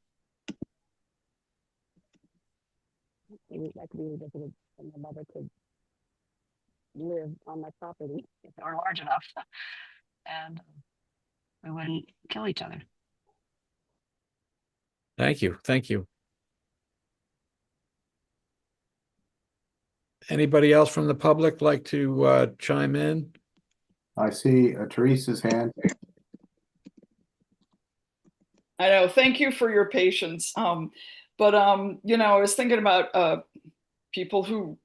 Maybe that could be ridiculous, and my mother could live on my property if it were large enough, and we wouldn't kill each other. Thank you. Thank you. Anybody else from the public like to chime in? I see Teresa's hand. I know. Thank you for your patience. But I was thinking about people who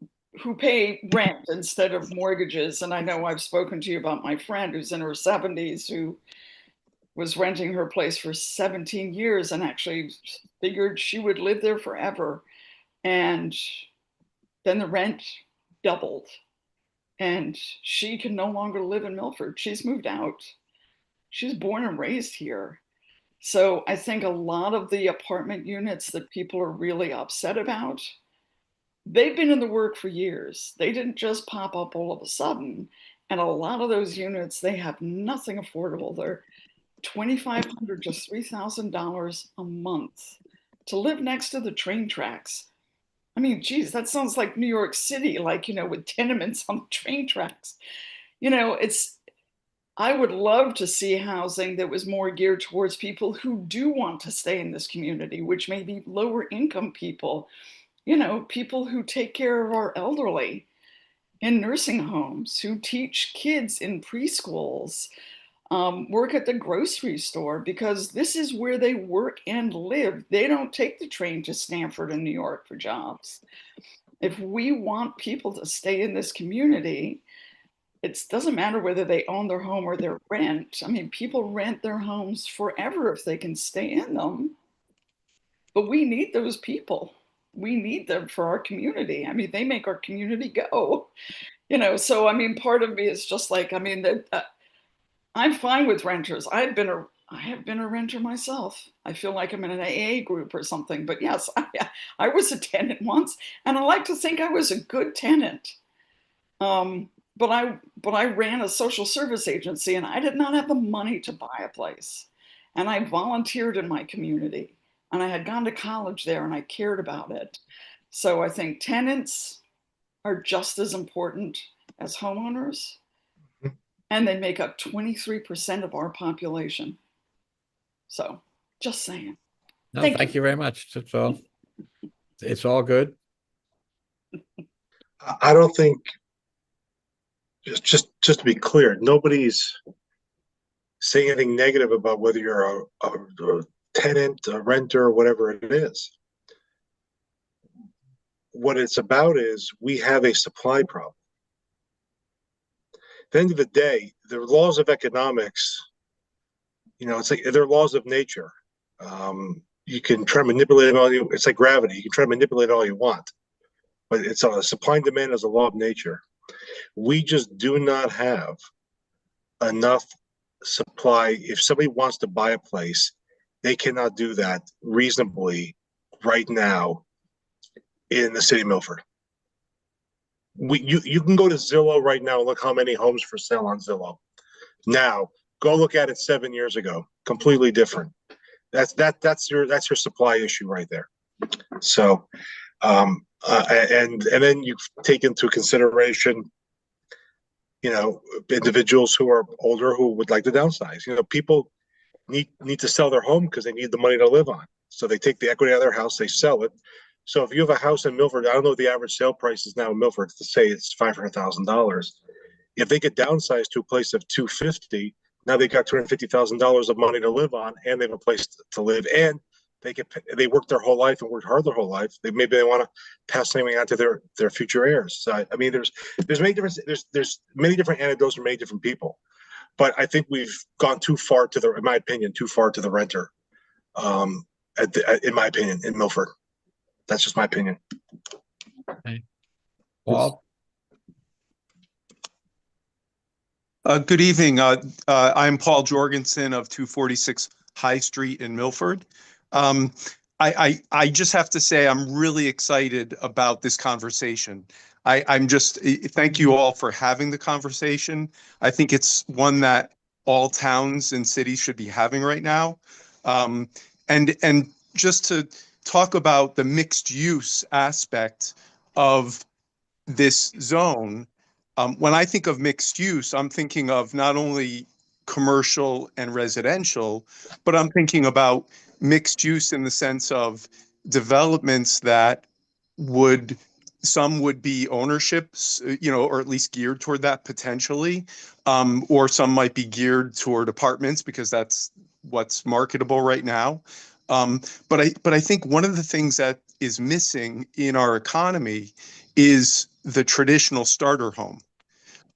pay rent instead of mortgages. And I know I've spoken to you about my friend who's in her 70s who was renting her place for 17 years and actually figured she would live there forever. And then the rent doubled. And she can no longer live in Milford. She's moved out. She's born and raised here. So I think a lot of the apartment units that people are really upset about, they've been in the work for years. They didn't just pop up all of a sudden. And a lot of those units, they have nothing affordable. They're $2,500 to $3,000 a month to live next to the train tracks. I mean, geez, that sounds like New York City, like, with tenements on the train tracks. I would love to see housing that was more geared towards people who do want to stay in this community, which may be lower income people, people who take care of our elderly in nursing homes, who teach kids in preschools, work at the grocery store, because this is where they work and live. They don't take the train to Stanford and New York for jobs. If we want people to stay in this community, it doesn't matter whether they own their home or their rent. I mean, people rent their homes forever if they can stay in them. But we need those people. We need them for our community. I mean, they make our community go. So I mean, part of me is just like, I'm fine with renters. I have been a renter myself. I feel like I'm in an AA group or something. But yes, I was a tenant once, and I like to think I was a good tenant. But I ran a social service agency, and I did not have the money to buy a place. And I volunteered in my community, and I had gone to college there, and I cared about it. So I think tenants are just as important as homeowners, and they make up 23% of our population. So just saying. No, thank you very much. It's all good. I don't think, just to be clear, nobody's saying anything negative about whether you're a tenant, a renter, or whatever it is. What it's about is we have a supply problem. At the end of the day, the laws of economics, it's like they're laws of nature. You can try to manipulate it all it's like gravity. You can try to manipulate it all you want, but it's a supply and demand as a law of nature. We just do not have enough supply. If somebody wants to buy a place, they cannot do that reasonably right now in the city of Milford. You can go to Zillow right now and look how many homes for sale on Zillow. Now go look at it 7 years ago. Completely different. That's your supply issue right there. So and then you take into consideration individuals who are older who would like to downsize. People need to sell their home because they need the money to live on. So they take the equity out of their house, they sell it. So if you have a house in Milford, I don't know what the average sale price is now in Milford, to say it's $500,000. If they get downsized to a place of $250,000, now they've got $250,000 of money to live on, and they have a place to live, and they worked their whole life and worked hard their whole life. Maybe they want to pass something on to their future heirs. So I mean, there's many different there's many different anecdotes from many different people, but I think we've gone too far in my opinion, too far to the renter. In my opinion, in Milford, that's just my opinion. Okay. Paul? Good evening. I'm Paul Jorgensen of 246 High Street in Milford. I just have to say I'm really excited about this conversation. Thank you all for having the conversation. I think it's one that all towns and cities should be having right now. And just to talk about the mixed use aspect of this zone. When I think of mixed use, I'm thinking of not only commercial and residential, but I'm thinking about mixed use in the sense of developments that some would be ownerships, or at least geared toward that potentially, or some might be geared toward apartments because that's what's marketable right now. But I think one of the things that is missing in our economy is the traditional starter home.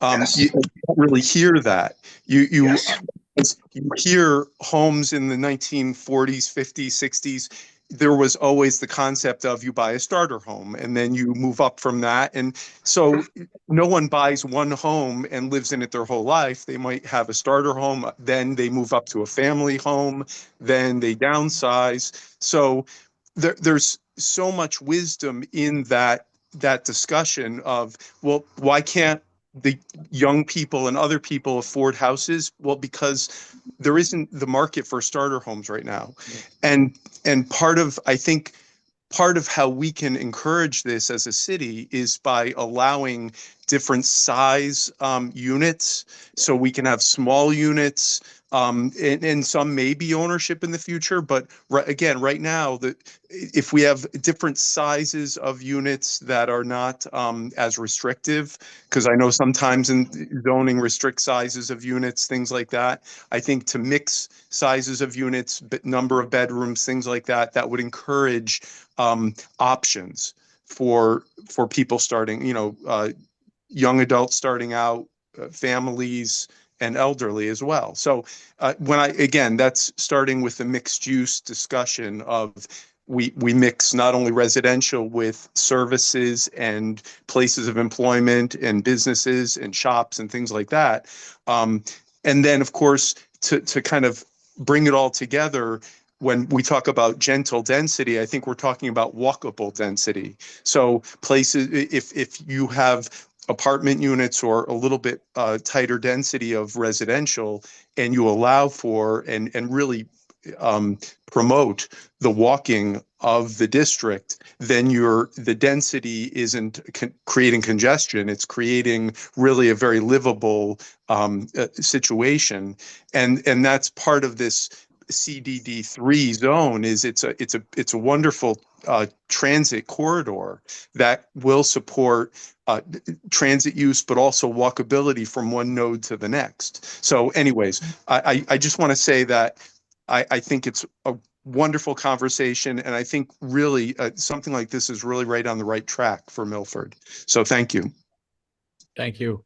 Yes. You don't really hear that. You Yes. you hear homes in the 1940s, 50s, 60s. There was always the concept of you buy a starter home and then you move up from that. And so no one buys one home and lives in it their whole life. They might have a starter home, then they move up to a family home, then they downsize. So there's so much wisdom in that discussion of, well, why can't the young people and other people afford houses? Well, because there isn't the market for starter homes right now. And I think part of how we can encourage this as a city is by allowing different size units. So we can have small units, and some may be ownership in the future. But again, right now, if we have different sizes of units that are not as restrictive, because I know sometimes in zoning restrict sizes of units, things like that. I think to mix sizes of units, number of bedrooms, things like that, that would encourage options for people starting, young adults starting out, families, and elderly as well. So that's starting with the mixed use discussion of we mix not only residential with services and places of employment and businesses and shops and things like that. And then, of course, to kind of bring it all together, when we talk about gentle density, I think we're talking about walkable density. So places, if you have apartment units or a little bit tighter density of residential, and you allow for and really promote the walking of the district, then the density isn't creating congestion. It's creating really a very livable situation, and that's part of this CDD3 zone. Is it's a wonderful transit corridor that will support transit use, but also walkability from one node to the next. So anyways, I just want to say that I think it's a wonderful conversation, and I think really something like this is really right on the right track for Milford. So thank you. Thank you.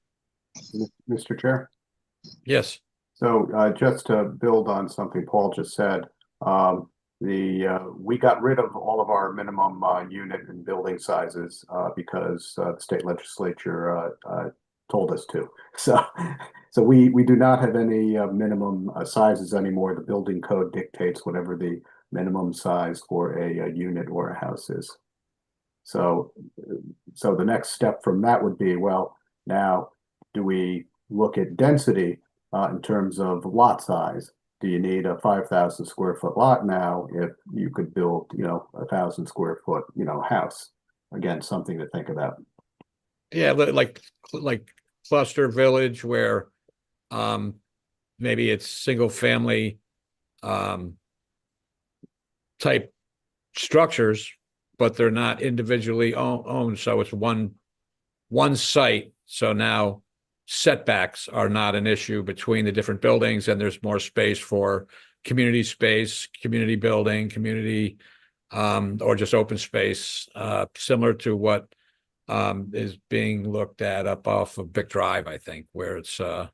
Mr. Chair. Yes. So just to build on something Paul just said, we got rid of all of our minimum unit and building sizes because the state legislature told us to. So we do not have any minimum sizes anymore. The building code dictates whatever the minimum size for a unit or a house is. So the next step from that would be, well, now do we look at density in terms of lot size? Do you need a 5,000 square foot lot now if you could build, 1,000 square foot, house? Again, something to think about. Yeah, like cluster village where maybe it's single family type structures, but they're not individually owned. So it's one site. So now setbacks are not an issue between the different buildings, and there's more space for community space, community building, community, or just open space, similar to what is being looked at up off of Bick Drive, I think, where it's Like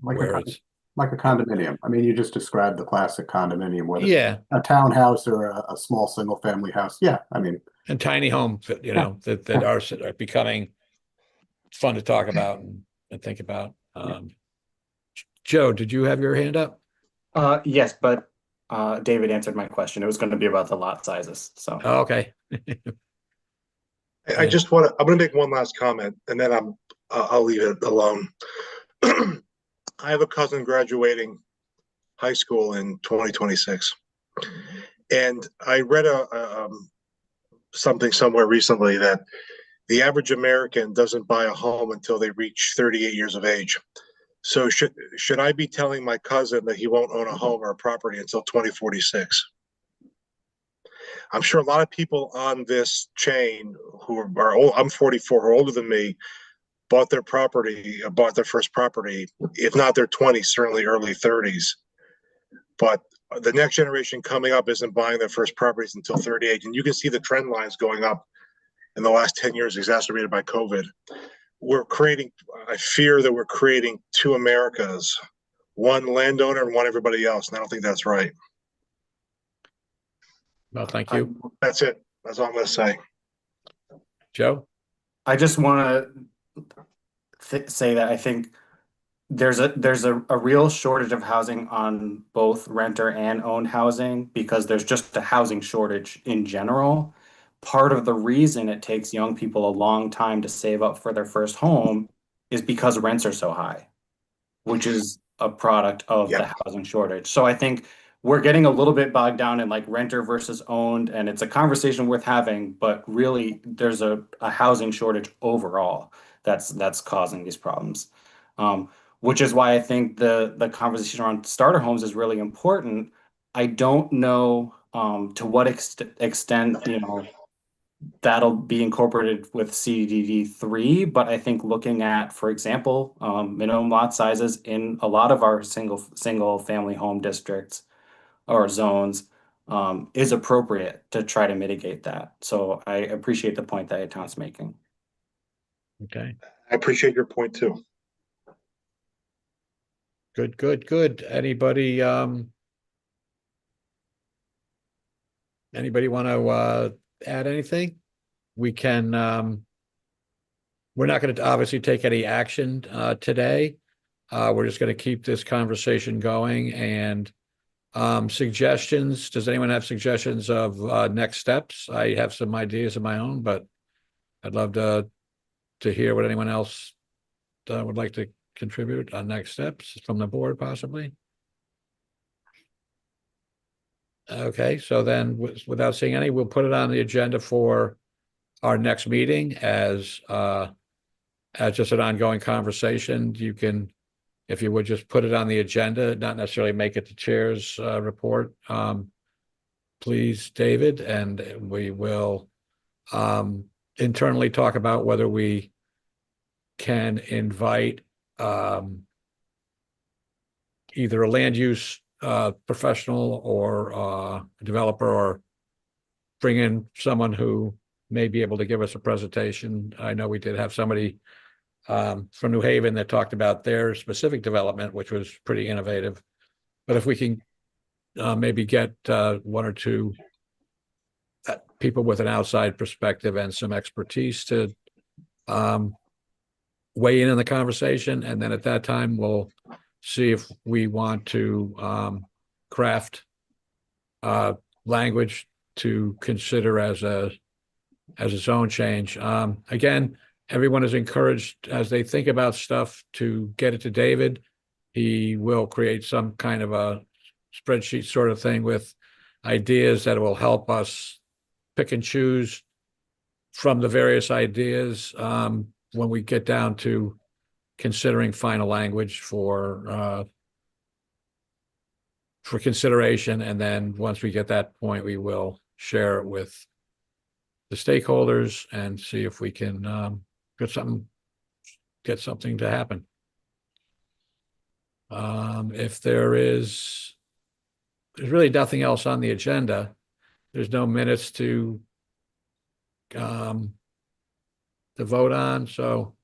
where a, it's like a condominium. I mean, you just described the classic condominium, whether yeah, a townhouse or a small single family house. Yeah, I mean, and tiny homes that that are becoming fun to talk about and think about. Joe, did you have your hand up? Yes, but David answered my question. It was going to be about the lot sizes. So Oh, okay. I just want to, I'm going to make one last comment and then I'll leave it alone. I have a cousin graduating high school in 2026. And I read something somewhere recently that the average American doesn't buy a home until they reach 38 years of age. So should I be telling my cousin that he won't own a home or a property until 2046? I'm sure a lot of people on this chain who are old, I'm 44, who are older than me, bought their first property, if not their 20s, certainly early 30s. But the next generation coming up isn't buying their first properties until 38. And you can see the trend lines going up in the last 10 years, exacerbated by COVID. I fear that we're creating two Americas, one landowner and one everybody else. And I don't think that's right. Well, thank you. That's it. That's all I'm going to say. Joe? I just want to say that I think there's a real shortage of housing on both renter and owned housing because there's just a housing shortage in general. Part of the reason it takes young people a long time to save up for their first home is because rents are so high, which is a product of the housing shortage. So I think we're getting a little bit bogged down in like renter versus owned, and it's a conversation worth having, but really there's a housing shortage overall that's causing these problems. Which is why I think the conversation around starter homes is really important. I don't know to what extent, that'll be incorporated with CDD3, but I think looking at, for example, minimum lot sizes in a lot of our single family home districts or zones is appropriate to try to mitigate that. So I appreciate the point that Etan's making. Okay. I appreciate your point too. Good. Anybody want to add anything? We can we're not going to obviously take any action today. We're just going to keep this conversation going and suggestions. Does anyone have suggestions of next steps? I have some ideas of my own, but I'd love to hear what anyone else would like to contribute on next steps from the board, possibly. Okay, so then without seeing any, we'll put it on the agenda for our next meeting as just an ongoing conversation. You can, if you would just put it on the agenda, not necessarily make it the chair's report. Please, David, and we will internally talk about whether we can invite either a land use professional or a developer, or bring in someone who may be able to give us a presentation. I know we did have somebody from New Haven that talked about their specific development, which was pretty innovative. But if we can maybe get one or two people with an outside perspective and some expertise to weigh in on the conversation, and then at that time we'll see if we want to craft language to consider as a zone change. Again, everyone is encouraged as they think about stuff to get it to David. He will create some kind of a spreadsheet sort of thing with ideas that will help us pick and choose from the various ideas when we get down to considering final language for consideration. And then once we get that point, we will share it with the stakeholders and see if we can get something to happen. If there is there's really nothing else on the agenda. There's no minutes to vote on, so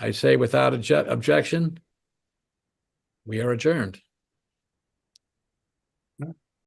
I say without objection, we are adjourned.